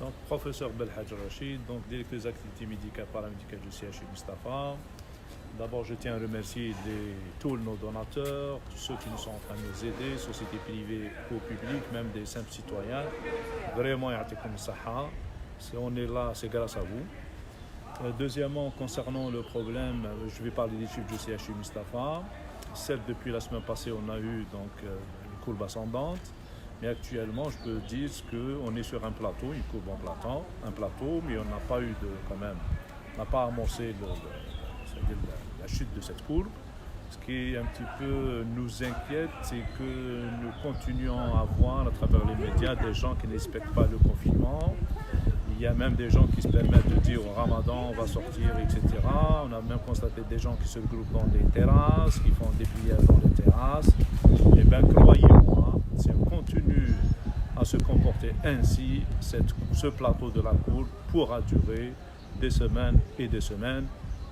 Donc, professeur Belhadj Rachid, donc directeur des activités médicales paramédicales du CHU Mustapha. D'abord, je tiens à remercier tous nos donateurs, tous ceux qui nous sont en train de nous aider, sociétés privées ou publiques, même des simples citoyens. Vraiment, ya'tikoum saha. Si on est là, c'est grâce à vous. Deuxièmement, concernant le problème, je vais parler des chiffres du CHU Mustapha. Certes, depuis la semaine passée, on a eu donc une courbe ascendante. Mais actuellement, je peux dire qu'on est sur un plateau, une courbe en plateau, mais on n'a pas eu quand même, on n'a pas amorcé la chute de cette courbe. Ce qui un petit peu nous inquiète, c'est que nous continuons à voir à travers les médias des gens qui ne respectent pas le confinement. Il y a même des gens qui se permettent de dire au Ramadan, on va sortir, etc. On a même constaté des gens qui se regroupent dans des terrasses, qui font des prières dans les terrasses. Eh bien, croyez-moi, si on continue à se comporter ainsi, ce plateau de la courbe pourra durer des semaines,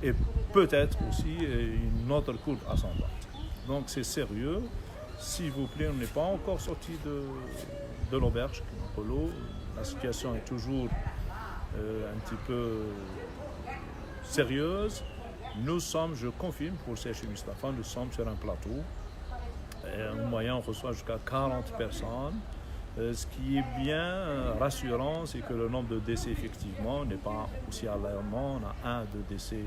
et peut-être aussi une autre courbe ascendante. Donc c'est sérieux. S'il vous plaît, on n'est pas encore sorti de l'auberge, la situation est toujours un petit peu sérieuse. Nous sommes, je confirme pour le CHU Mustapha, nous sommes sur un plateau. En moyenne, on reçoit jusqu'à 40 personnes. Ce qui est bien rassurant, c'est que le nombre de décès, effectivement, n'est pas aussi alarmant. On a 1-2 décès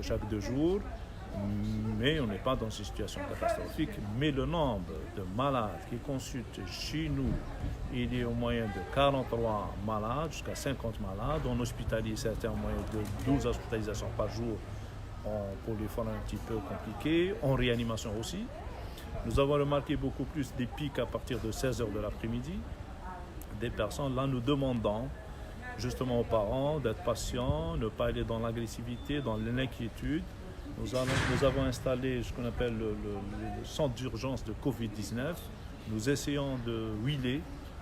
chaque 2 jours, mais on n'est pas dans une situation catastrophique. Mais le nombre de malades qui consultent chez nous, il est au moyen de 43 malades, jusqu'à 50 malades. On hospitalise certains en moyenne de 12 hospitalisations par jour pour les formes un petit peu compliquées, en réanimation aussi. Nous avons remarqué beaucoup plus des pics à partir de 16h de l'après-midi, des personnes là nous demandant justement aux parents d'être patients, ne pas aller dans l'agressivité, dans l'inquiétude. Nous avons installé ce qu'on appelle le centre d'urgence de Covid-19. Nous essayons de huiler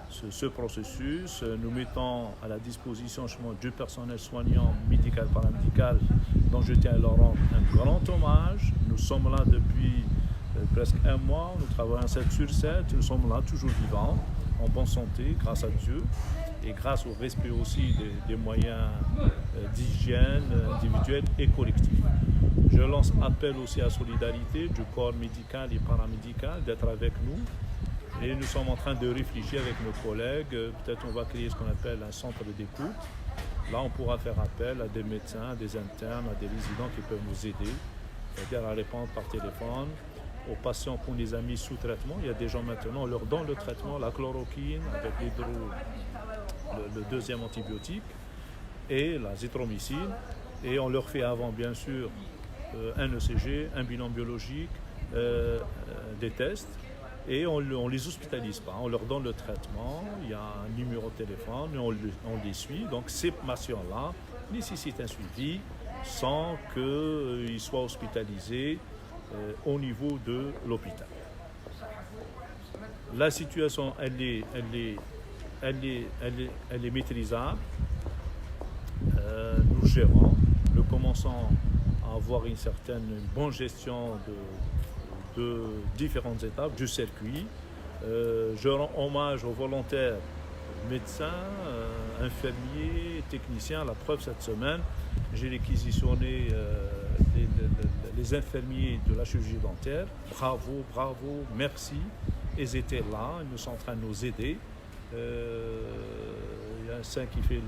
ce processus. Nous mettons à la disposition du personnel soignant, médical, paramédical, dont je tiens à leur rendre un grand hommage. Nous sommes là depuis presque 1 mois, nous travaillons 7 sur 7, nous sommes là toujours vivants, en bonne santé, grâce à Dieu, et grâce au respect aussi des moyens d'hygiène individuelle et collective. Je lance appel aussi à la solidarité du corps médical et paramédical d'être avec nous, et nous sommes en train de réfléchir avec nos collègues, peut-être on va créer ce qu'on appelle un centre d'écoute. Là, on pourra faire appel à des médecins, à des internes, à des résidents qui peuvent nous aider, c'est-à-dire à répondre par téléphone aux patients qu'on les a mis sous traitement. Il y a des gens maintenant, on leur donne le traitement, la chloroquine avec le deuxième antibiotique et la zithromycine, et on leur fait avant bien sûr un ECG, un bilan biologique, des tests, et on les hospitalise pas, on leur donne le traitement, il y a un numéro de téléphone et on les suit. Donc ces patients-là nécessitent un suivi sans qu'ils soient hospitalisés au niveau de l'hôpital. La situation, elle est maîtrisable. Nous gérons, nous commençons à avoir une bonne gestion de différentes étapes du circuit. Je rends hommage aux volontaires, médecins, infirmiers, techniciens. La preuve, cette semaine, j'ai réquisitionné les infirmiers de la chirurgie dentaire. Bravo, merci. Ils étaient là, ils sont en train de nous aider. Il y a un qui a fait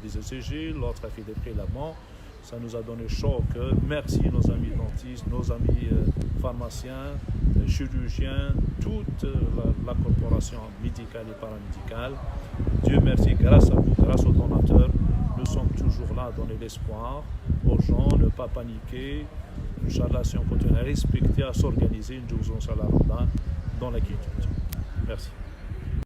des ECG, l'autre a fait des prélèvements. Ça nous a donné chaud au cœur. Merci nos amis dentistes, nos amis pharmaciens, chirurgiens, toute la corporation médicale et paramédicale. Dieu merci, grâce à vous, grâce aux donateurs, nous sommes toujours là à donner l'espoir aux gens, ne pas paniquer. Inch'Allah, si on continue à respecter, à s'organiser, nous allons dans la quiétude. Merci.